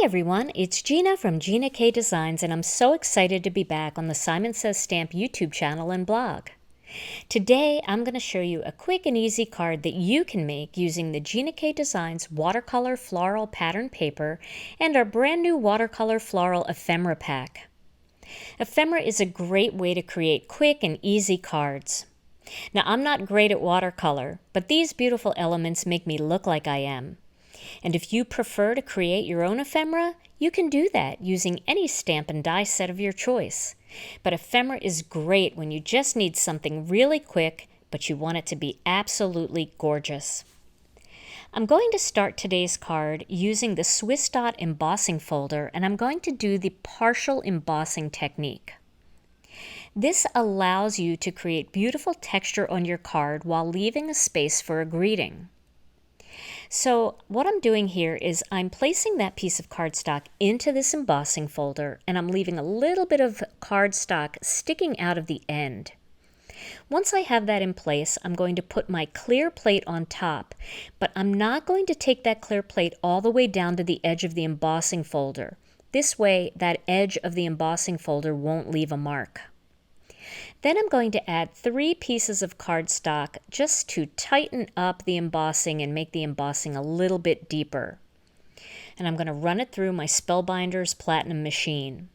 everyone, it's Gina from Gina K Designs, and I'm so excited to be back on the Simon Says Stamp YouTube channel and blog. Today I'm going to show you a quick and easy card that you can make using the Gina K Designs watercolor floral pattern paper and our brand new watercolor floral ephemera pack. Ephemera is a great way to create quick and easy cards. Now, I'm not great at watercolor, but these beautiful elements make me look like I am. And if you prefer to create your own ephemera, you can do that using any stamp and die set of your choice. But ephemera is great when you just need something really quick, but you want it to be absolutely gorgeous. I'm going to start today's card using the Swiss Dot embossing folder, and I'm going to do the partial embossing technique. This allows you to create beautiful texture on your card while leaving a space for a greeting. So what I'm doing here is I'm placing that piece of cardstock into this embossing folder, and I'm leaving a little bit of cardstock sticking out of the end. Once I have that in place, I'm going to put my clear plate on top, but I'm not going to take that clear plate all the way down to the edge of the embossing folder. This way, that edge of the embossing folder won't leave a mark. Then I'm going to add 3 pieces of cardstock just to tighten up the embossing and make the embossing a little bit deeper. And I'm going to run it through my Spellbinders Platinum machine.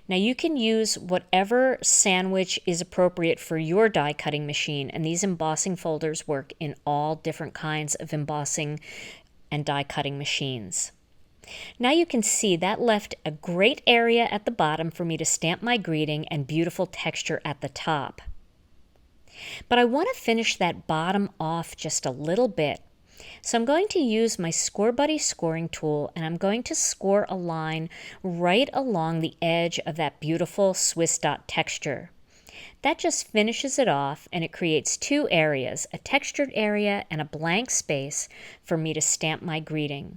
Now you can use whatever sandwich is appropriate for your die cutting machine, and these embossing folders work in all different kinds of embossing and die cutting machines. Now you can see that left a great area at the bottom for me to stamp my greeting and beautiful texture at the top. But I want to finish that bottom off just a little bit. So I'm going to use my Score Buddy scoring tool, and I'm going to score a line right along the edge of that beautiful Swiss dot texture. That just finishes it off, and it creates 2 areas, a textured area and a blank space for me to stamp my greeting.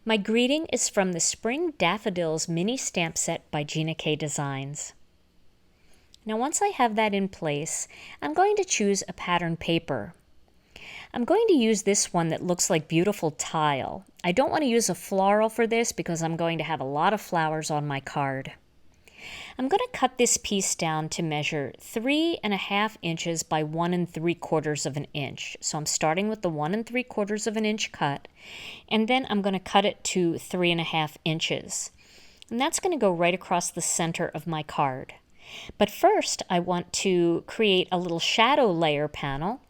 My greeting is from the Spring Daffodils mini stamp set by Gina K Designs. Now once I have that in place, I'm going to choose a pattern paper. I'm going to use this one that looks like beautiful tile. I don't want to use a floral for this because I'm going to have a lot of flowers on my card. I'm going to cut this piece down to measure 3.5 inches by 1 3/4 of an inch. So I'm starting with the 1 3/4 of an inch cut, and then I'm going to cut it to 3.5 inches. And that's going to go right across the center of my card. But first, I want to create a little shadow layer panel.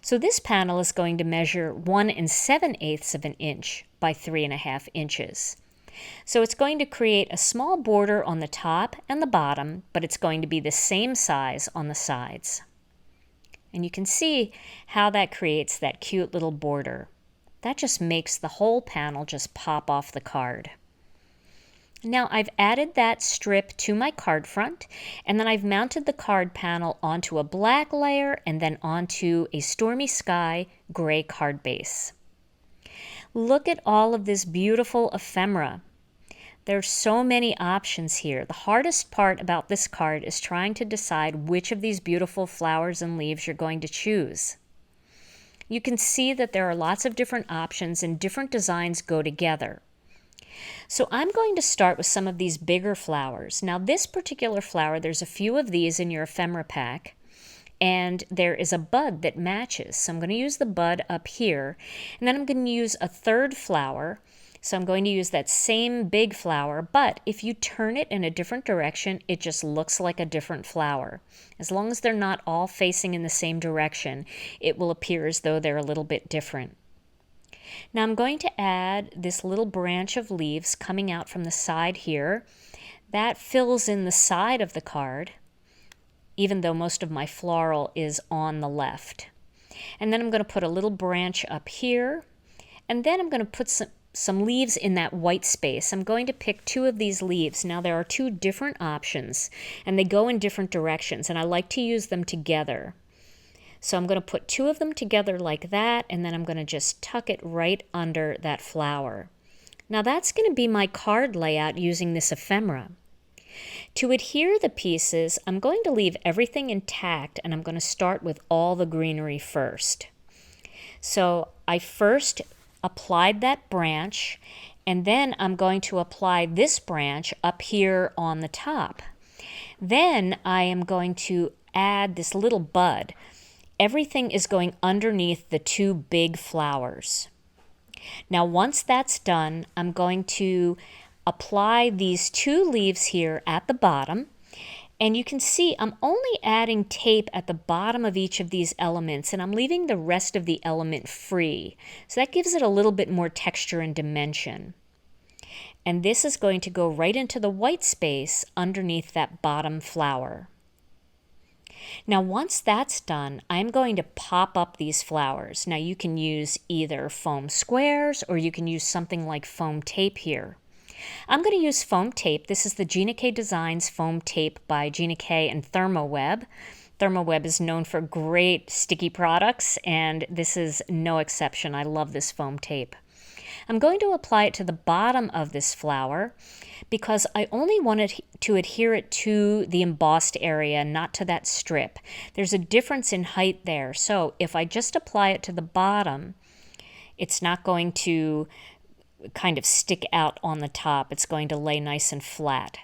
So this panel is going to measure 1 7/8 of an inch by 3.5 inches. So it's going to create a small border on the top and the bottom, but it's going to be the same size on the sides. And you can see how that creates that cute little border. That just makes the whole panel just pop off the card. Now I've added that strip to my card front, and then I've mounted the card panel onto a black layer and then onto a Stormy Sky gray card base. Look at all of this beautiful ephemera. There's so many options here. The hardest part about this card is trying to decide which of these beautiful flowers and leaves you're going to choose. You can see that there are lots of different options and different designs go together. So I'm going to start with some of these bigger flowers. Now this particular flower, there's a few of these in your ephemera pack, and there is a bud that matches. So I'm going to use the bud up here, and then I'm going to use a third flower. So I'm going to use that same big flower, but if you turn it in a different direction, it just looks like a different flower. As long as they're not all facing in the same direction, it will appear as though they're a little bit different. Now I'm going to add this little branch of leaves coming out from the side here. That fills in the side of the card, even though most of my floral is on the left. And then I'm going to put a little branch up here, and then I'm going to put some leaves in that white space. I'm going to pick 2 of these leaves. Now there are 2 different options, and they go in different directions, and I like to use them together. So I'm going to put 2 of them together like that, and then I'm going to just tuck it right under that flower. Now that's going to be my card layout using this ephemera. To adhere the pieces, I'm going to leave everything intact, and I'm going to start with all the greenery first. So I first applied that branch, And then I'm going to apply this branch up here on the top. Then I am going to add this little bud. Everything is going underneath the two big flowers. Now once that's done, I'm going to apply these two leaves here at the bottom. And you can see I'm only adding tape at the bottom of each of these elements, and I'm leaving the rest of the element free. So that gives it a little bit more texture and dimension. And this is going to go right into the white space underneath that bottom flower. Now once that's done, I'm going to pop up these flowers. Now you can use either foam squares or you can use something like foam tape here. I'm going to use foam tape. This is the Gina K Designs foam tape by Gina K and Thermoweb. Thermoweb is known for great sticky products, and this is no exception. I love this foam tape. I'm going to apply it to the bottom of this flower because I only wanted to adhere it to the embossed area, not to that strip. There's a difference in height there, so if I just apply it to the bottom, it's not going to kind of stick out on the top. It's going to lay nice and flat.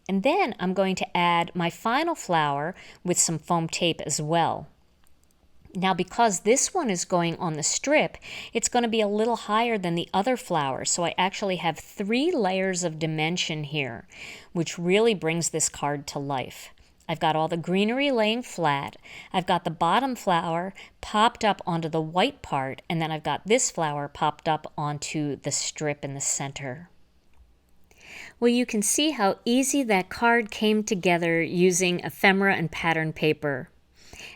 And then I'm going to add my final flower with some foam tape as well. Now because this one is going on the strip, it's going to be a little higher than the other flowers, so I actually have 3 layers of dimension here, which really brings this card to life. I've got all the greenery laying flat, I've got the bottom flower popped up onto the white part, and then I've got this flower popped up onto the strip in the center. Well, you can see how easy that card came together using ephemera and pattern paper.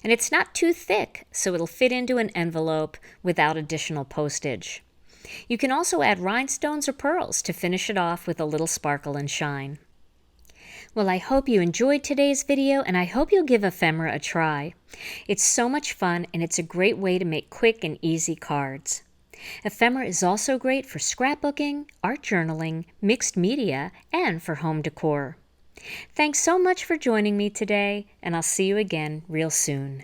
And it's not too thick, so it'll fit into an envelope without additional postage. You can also add rhinestones or pearls to finish it off with a little sparkle and shine. Well, I hope you enjoyed today's video, and I hope you'll give ephemera a try. It's so much fun, and it's a great way to make quick and easy cards. Ephemera is also great for scrapbooking, art journaling, mixed media, and for home decor. Thanks so much for joining me today, and I'll see you again real soon.